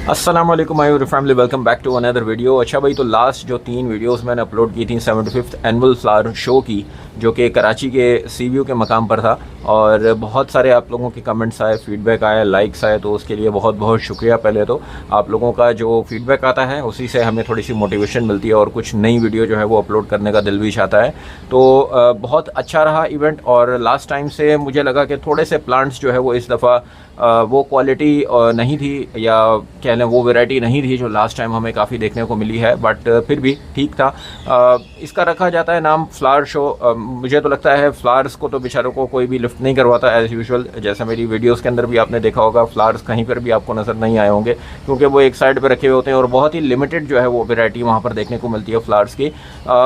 अस्सलाम वालेकुम my family, welcome back to another video. अच्छा भाई, तो लास्ट जो 3 वीडियोस मैंने अपलोड की थी 75th एनुअल फ्लावर शो की, जो कि कराची के सी व्यू के मकाम पर था, और बहुत सारे आप लोगों के कमेंट्स आए, फीडबैक आया, लाइक्स आए, तो उसके लिए बहुत बहुत शुक्रिया। पहले तो आप लोगों का जो फीडबैक आता है उसी से हमें थोड़ी सी मोटिवेशन मिलती है और कुछ नई वीडियो जो है वो अपलोड करने का दिल भी चाहता है। तो बहुत अच्छा रहा इवेंट, और लास्ट टाइम से मुझे लगा कि थोड़े से प्लांट्स जो है वो इस दफ़ा वो क्वालिटी नहीं थी, या कह लें वो वैरायटी नहीं थी जो लास्ट टाइम हमें काफ़ी देखने को मिली है, बट फिर भी ठीक था। इसका रखा जाता है नाम फ्लावर शो। मुझे तो लगता है फ्लावर्स को तो बेचारों को कोई भी लिफ्ट नहीं करवाता एज़ यूजुअल। जैसा मेरी वीडियोस के अंदर भी आपने देखा होगा, फ्लावर्स कहीं पर भी आपको नज़र नहीं आए होंगे, क्योंकि वो एक साइड पर रखे हुए होते हैं और बहुत ही लिमिटेड जो है वो वैरायटी वहाँ पर देखने को मिलती है फ्लावर्स की।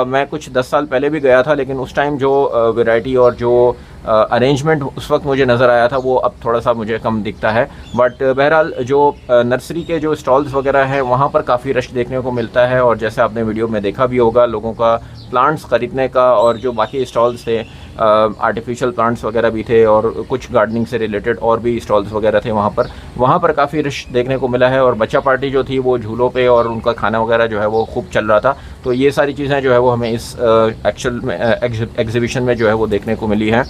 मैं कुछ 10 साल पहले भी गया था, लेकिन उस टाइम जो वैरायटी और जो अरेंजमेंट उस वक्त मुझे नज़र आया था वो अब थोड़ा सा मुझे कम दिखता है। बट बहरहाल जो नर्सरी के जो स्टॉल्स वगैरह हैं वहाँ पर काफ़ी रश देखने को मिलता है, और जैसे आपने वीडियो में देखा भी होगा, लोगों का प्लांट्स ख़रीदने का, और जो बाकी स्टॉल्स थे आर्टिफिशियल प्लांट्स वगैरह भी थे, और कुछ गार्डनिंग से रिलेटेड और भी स्टॉल्स वगैरह थे वहाँ पर काफ़ी रश देखने को मिला है। और बच्चा पार्टी जो थी वो झूलों पे और उनका खाना वगैरह जो है वो खूब चल रहा था। तो ये सारी चीज़ें जो है वो हमें इस एक्चुअल में एग्जीबिशन में जो है वो देखने को मिली हैं।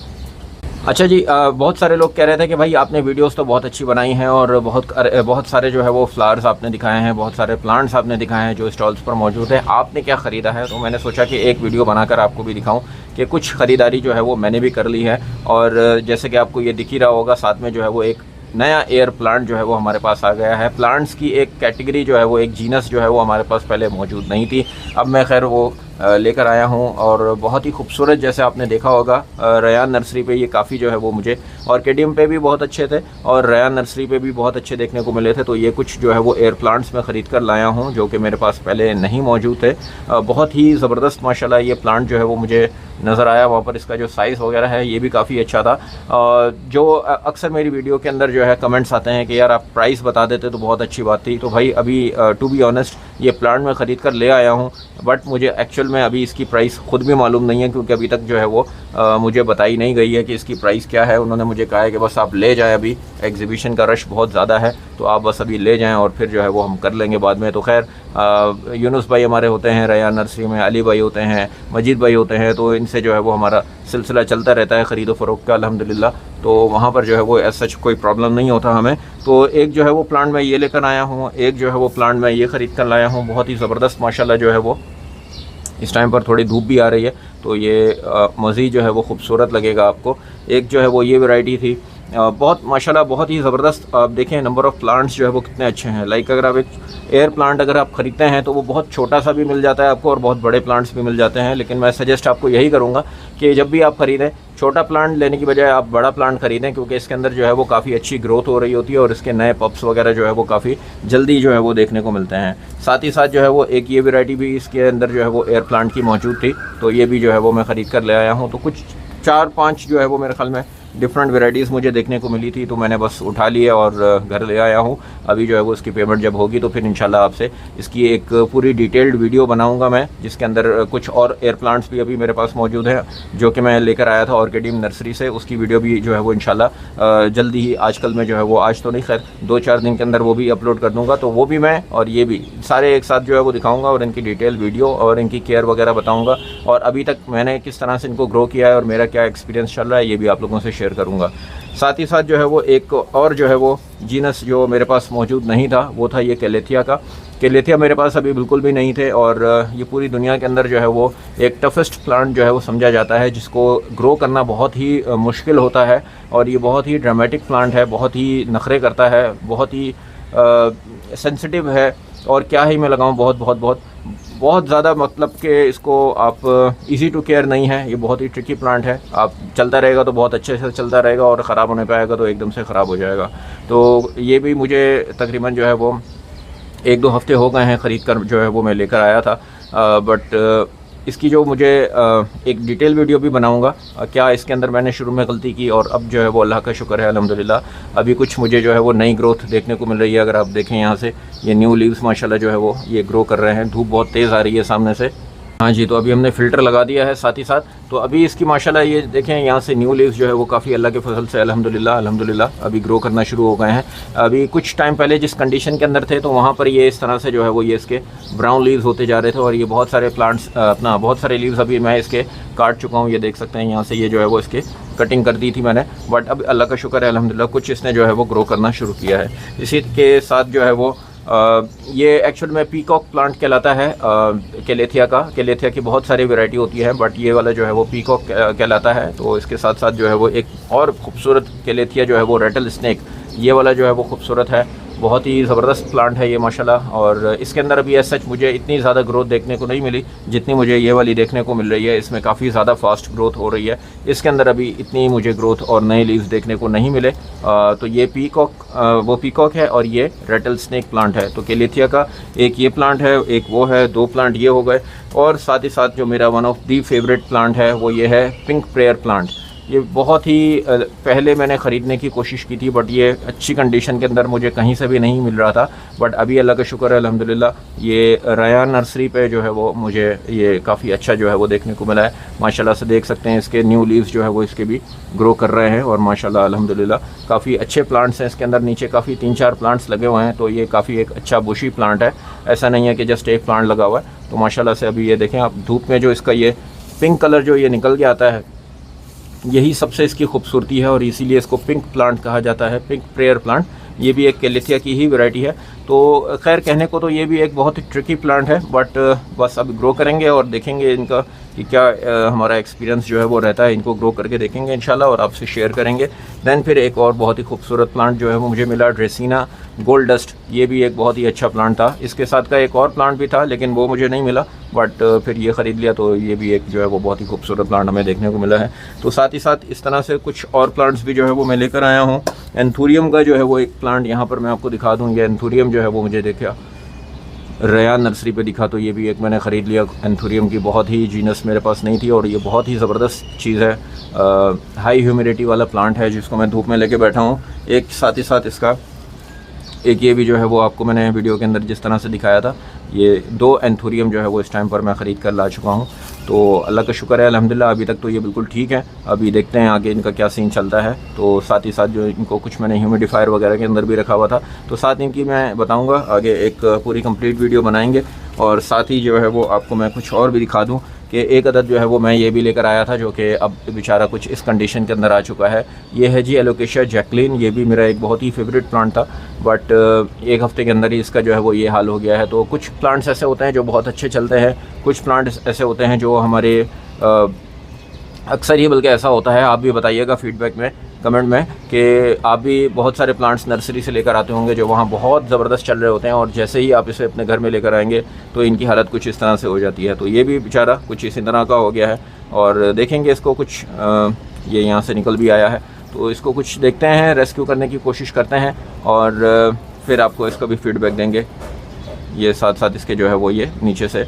अच्छा जी, बहुत सारे लोग कह रहे थे कि भाई आपने वीडियोस तो बहुत अच्छी बनाई हैं, और बहुत सारे जो है वो फ्लावर्स आपने दिखाए हैं, बहुत सारे प्लांट्स आपने दिखाए हैं जो स्टॉल्स पर मौजूद है, आपने क्या ख़रीदा है? तो मैंने सोचा कि एक वीडियो बनाकर आपको भी दिखाऊं कि कुछ ख़रीदारी जो है वो मैंने भी कर ली है। और जैसे कि आपको ये दिख ही रहा होगा, साथ में जो है वो एक नया एयर प्लांट जो है वो हमारे पास आ गया है। प्लांट्स की एक कैटेगरी जो है वो, एक जीनस जो है वो हमारे पास पहले मौजूद नहीं थी, अब मैं खैर वो लेकर आया हूँ, और बहुत ही खूबसूरत, जैसे आपने देखा होगा रयान नर्सरी पे ये काफ़ी जो है वो मुझे ऑर्किडियम पे भी बहुत अच्छे थे, और रयान नर्सरी पे भी बहुत अच्छे देखने को मिले थे। तो ये कुछ जो है वो एयर प्लांट्स में ख़रीद कर लाया हूँ जो कि मेरे पास पहले नहीं मौजूद थे। बहुत ही ज़बरदस्त माशाल्लाह ये प्लांट जो है वो मुझे नज़र आया वहाँ पर। इसका जो साइज़ वगैरह है ये भी काफ़ी अच्छा था। जो अक्सर मेरी वीडियो के अंदर जो है कमेंट्स आते हैं कि यार आप प्राइस बता देते तो बहुत अच्छी बात थी। तो भाई अभी टू बी ऑनेस्ट ये प्लांट मैं ख़रीद कर ले आया हूँ, बट मुझे एक्चुअल में अभी इसकी प्राइस ख़ुद भी मालूम नहीं है, क्योंकि अभी तक जो है वो मुझे बताई नहीं गई है कि इसकी प्राइस क्या है। उन्होंने मुझे कहा है कि बस आप ले जाएं, अभी एग्जीबिशन का रश बहुत ज़्यादा है, तो आप बस अभी ले जाएं और फिर जो है वो हम कर लेंगे बाद में। तो खैर यूनुस भाई हमारे होते हैं रयान नर्सरी में, अली भाई होते हैं, मजीद भाई होते हैं, तो इनसे जो है वो हमारा सिलसिला चलता रहता है ख़रीदो फ़रोख्त का, अल्हम्दुलिल्लाह। तो वहाँ पर जो है वो एज सच कोई प्रॉब्लम नहीं होता हमें। तो एक जो है वो प्लांट मैं ये लेकर आया हूँ, एक जो है वो प्लांट मैं ये ख़रीद कर लाया हूँ। बहुत ही ज़बरदस्त माशाल्लाह जो है वो, इस टाइम पर थोड़ी धूप भी आ रही है तो ये मज़ीद जो है वो खूबसूरत लगेगा आपको। एक जो है वो ये वैरायटी थी, बहुत माशाल्लाह बहुत ही ज़बरदस्त। आप देखें नंबर ऑफ़ प्लांट्स जो है वो कितने अच्छे हैं। लाइक अगर आप एक एयर प्लांट अगर आप ख़रीदते हैं तो वो बहुत छोटा सा भी मिल जाता है आपको, और बहुत बड़े प्लांट्स भी मिल जाते हैं, लेकिन मैं सजेस्ट आपको यही करूँगा कि जब भी आप ख़रीदें छोटा प्लांट लेने की बजाय आप बड़ा प्लांट ख़रीदें, क्योंकि इसके अंदर जो है वो काफ़ी अच्छी ग्रोथ हो रही होती है, और इसके नए पप्स वगैरह जो है वो काफ़ी जल्दी जो है वो देखने को मिलते हैं। साथ ही साथ जो है वो एक ये वैरायटी भी इसके अंदर जो है वो एयर प्लांट की मौजूद थी, तो ये भी जो है वो मैं ख़रीद कर ले आया हूँ। तो कुछ 4-5 जो है वो मेरे ख्याल में डिफरेंट वैरायटीज़ मुझे देखने को मिली थी, तो मैंने बस उठा लिए और घर ले आया हूँ। अभी जो है वो इसकी पेमेंट जब होगी तो फिर इंशाल्लाह आपसे इसकी एक पूरी डिटेल्ड वीडियो बनाऊँगा मैं, जिसके अंदर कुछ और एयर प्लांट्स भी अभी मेरे पास मौजूद हैं जो कि मैं लेकर आया था ऑर्किडियम नर्सरी से। उसकी वीडियो भी जो है वो इंशाल्लाह जल्दी ही आजकल में जो है वो, आज तो नहीं खैर 2-4 दिन के अंदर वो भी अपलोड कर दूँगा। तो वो भी मैं और ये भी सारे एक साथ जो है वो दिखाऊँगा, और इनकी डिटेल वीडियो और इनकी केयर वगैरह बताऊँगा, और अभी तक मैंने किस तरह से इनको ग्रो किया है और मेरा क्या एक्सपीरियंस चल रहा है ये भी आप लोगों से शेयर करूँगा। साथ ही साथ जो है वो एक और जो है वो जीनस जो मेरे पास मौजूद नहीं था वो था ये कैलेथिया का। कैलेथिया मेरे पास अभी बिल्कुल भी नहीं थे, और ये पूरी दुनिया के अंदर जो है वो एक टफेस्ट प्लांट जो है वो समझा जाता है, जिसको ग्रो करना बहुत ही मुश्किल होता है, और ये बहुत ही ड्रामेटिक प्लांट है, बहुत ही नखरे करता है, बहुत ही सेंसिटिव है, और क्या ही मैं लगाऊँ, बहुत ज़्यादा, मतलब कि इसको आप इजी टू केयर नहीं है। ये बहुत ही ट्रिकी प्लांट है, आप चलता रहेगा तो बहुत अच्छे से चलता रहेगा, और ख़राब होने पे आएगा तो एकदम से ख़राब हो जाएगा। तो ये भी मुझे तकरीबन जो है वो 1-2 हफ़्ते हो गए हैं ख़रीद कर जो है वो मैं लेकर आया था। बट इसकी जो मुझे एक डिटेल वीडियो भी बनाऊंगा क्या इसके अंदर मैंने शुरू में गलती की, और अब जो है वो अल्लाह का शुक्र है अल्हम्दुलिल्लाह अभी कुछ मुझे जो है वो नई ग्रोथ देखने को मिल रही है। अगर आप देखें यहाँ से ये न्यू लीव्स माशाल्लाह जो है वो ये ग्रो कर रहे हैं। धूप बहुत तेज़ आ रही है सामने से, हाँ जी, तो अभी हमने फ़िल्टर लगा दिया है साथ ही साथ। तो अभी इसकी माशाल्लाह ये देखें यहाँ से न्यू लीव्स जो है वो काफ़ी अल्लाह के फजल से अल्हम्दुलिल्लाह अभी ग्रो करना शुरू हो गए हैं। अभी कुछ टाइम पहले जिस कंडीशन के अंदर थे तो वहाँ पर ये इस तरह से जो है वो ये इसके ब्राउन लीव्स होते जा रहे थे और ये बहुत सारे प्लांट्स बहुत सारे लीव्स अभी मैं इसके काट चुका हूँ। ये देख सकते हैं यहाँ से ये जो है वो इसके कटिंग कर दी थी मैंने, बट अब अल्लाह का शुक्र है अल्हम्दुलिल्लाह कुछ इसने जो है वो ग्रो करना शुरू किया है। इसी के साथ जो है वो ये एक्चुअल में पीकॉक प्लांट कहलाता है कैलेथिया की बहुत सारी वैरायटी होती है, बट ये वाला जो है वो पीकॉक कहलाता है। तो इसके साथ साथ जो है वो एक और खूबसूरत कैलेथिया जो है वो रेटल स्नेक, ये वाला जो है वो खूबसूरत है, बहुत ही ज़बरदस्त प्लांट है ये माशाल्लाह। और इसके अंदर अभी एज सच मुझे इतनी ज़्यादा ग्रोथ देखने को नहीं मिली जितनी मुझे ये वाली देखने को मिल रही है। इसमें काफ़ी ज़्यादा फास्ट ग्रोथ हो रही है। इसके अंदर अभी इतनी मुझे ग्रोथ और नए लीव्स देखने को नहीं मिले। तो ये पीकॉक है और ये रेटल स्नेक प्लांट है। तो कैलेथिया का एक ये प्लांट है, एक वो है, 2 प्लांट ये हो गए। और साथ ही साथ जो मेरा one of the favourite plant है वो ये है पिंक प्रेयर प्लांट। ये बहुत ही पहले मैंने ख़रीदने की कोशिश की थी, बट ये अच्छी कंडीशन के अंदर मुझे कहीं से भी नहीं मिल रहा था। बट अभी अल्लाह का शुक्र है अल्हम्दुलिल्लाह ये रयान नर्सरी पे जो है वो मुझे ये काफ़ी अच्छा जो है वो देखने को मिला है। माशाल्लाह से देख सकते हैं इसके न्यू लीव्स जो है वो इसके भी ग्रो कर रहे हैं और माशाल्लाह अल्हम्दुलिल्लाह काफ़ी अच्छे प्लांट्स हैं इसके अंदर। नीचे काफ़ी 3-4 प्लांट्स लगे हुए हैं, तो ये काफ़ी एक अच्छा बुशी प्लांट है। ऐसा नहीं है कि जस्ट एक प्लांट लगा हुआ है। तो माशाल्लाह से अभी ये देखें आप, धूप में जो इसका ये पिंक कलर जो ये निकल के आता है, यही सबसे इसकी खूबसूरती है और इसीलिए इसको पिंक प्लांट कहा जाता है, पिंक प्रेयर प्लांट। ये भी एक कैलेथिया की ही वैरायटी है। तो खैर कहने को तो ये भी एक बहुत ही ट्रिकी प्लांट है, बट बस अब ग्रो करेंगे और देखेंगे इनका कि क्या हमारा एक्सपीरियंस जो है वो रहता है। इनको ग्रो करके देखेंगे इंशाल्लाह और आपसे शेयर करेंगे। दैन फिर एक और बहुत ही खूबसूरत प्लांट जो है वो मुझे मिला, ड्रेसिना गोल्ड डस्ट। ये भी एक बहुत ही अच्छा प्लांट था। इसके साथ का एक और प्लांट भी था लेकिन वो मुझे नहीं मिला, बट फिर ये ख़रीद लिया। तो ये भी एक जो है वो बहुत ही खूबसूरत प्लांट हमें देखने को मिला है। तो साथ ही साथ इस तरह से कुछ और प्लांट्स भी जो है वो मैं लेकर आया हूँ। एंथूरियम का जो है वो एक प्लांट यहाँ पर मैं आपको दिखा दूँ। ये एंथूरियम जो है वो मुझे देखा रयान नर्सरी पे दिखा, तो ये भी एक मैंने ख़रीद लिया। एंथूरियम की बहुत ही जीनस मेरे पास नहीं थी और ये बहुत ही ज़बरदस्त चीज़ है। हाई ह्यूमिडिटी वाला प्लांट है जिसको मैं धूप में लेके बैठा हूँ। एक साथ ही साथ इसका एक ये भी जो है वो आपको मैंने वीडियो के अंदर जिस तरह से दिखाया था, ये 2 एंथूरियम जो है वो इस टाइम पर मैं ख़रीद कर ला चुका हूँ। तो अल्लाह का शुक्र है अल्हम्दुलिल्लाह अभी तक तो ये बिल्कुल ठीक है। अभी देखते हैं आगे इनका क्या सीन चलता है। तो साथ ही साथ जो इनको कुछ मैंने ह्यूमिडिफायर वगैरह के अंदर भी रखा हुआ था, तो साथ इनकी मैं बताऊँगा आगे, एक पूरी कंप्लीट वीडियो बनाएंगे। और साथ ही जो है वो आपको मैं कुछ और भी दिखा दूँ कि एक अदद जो है वो मैं ये भी लेकर आया था जो कि अब बेचारा कुछ इस कंडीशन के अंदर आ चुका है। ये है जी एलोकेशिया जैकलिन। ये भी मेरा एक बहुत ही फेवरेट प्लांट था, बट एक हफ़्ते के अंदर ही इसका जो है वो ये हाल हो गया है। तो कुछ प्लांट्स ऐसे होते हैं जो बहुत अच्छे चलते हैं, कुछ प्लांट्स ऐसे होते हैं जो हमारे अक्सर ही बल्कि ऐसा होता है। आप भी बताइएगा फीडबैक में, कमेंट में, कि आप भी बहुत सारे प्लांट्स नर्सरी से लेकर आते होंगे जो वहाँ बहुत ज़बरदस्त चल रहे होते हैं और जैसे ही आप इसे अपने घर में लेकर आएंगे तो इनकी हालत कुछ इस तरह से हो जाती है। तो ये भी बेचारा कुछ इसी तरह का हो गया है और देखेंगे इसको कुछ ये यहाँ से निकल भी आया है, तो इसको कुछ देखते हैं, रेस्क्यू करने की कोशिश करते हैं और फिर आपको इसका भी फीडबैक देंगे। ये साथ साथ इसके जो है वो ये नीचे से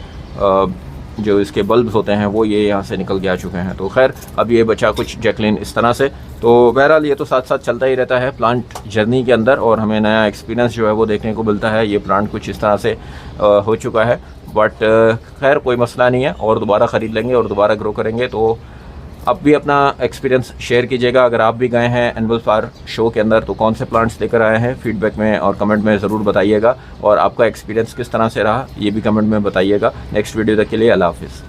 जो इसके बल्ब्स होते हैं वो ये यहाँ से निकल के आ चुके हैं। तो खैर अब ये बचा कुछ जैकलिन इस तरह से। तो बहरहाल ये तो साथ साथ चलता ही रहता है प्लांट जर्नी के अंदर और हमें नया एक्सपीरियंस जो है वो देखने को मिलता है। ये प्लांट कुछ इस तरह से हो चुका है, बट खैर कोई मसला नहीं है, और दोबारा ख़रीद लेंगे और दोबारा ग्रो करेंगे। तो आप भी अपना एक्सपीरियंस शेयर कीजिएगा। अगर आप भी गए हैं एनुअल फ्लावर शो के अंदर तो कौन से प्लांट्स लेकर आए हैं, फीडबैक में और कमेंट में ज़रूर बताइएगा। और आपका एक्सपीरियंस किस तरह से रहा ये भी कमेंट में बताइएगा। नेक्स्ट वीडियो तक के लिए अल्लाह हाफ़िज़।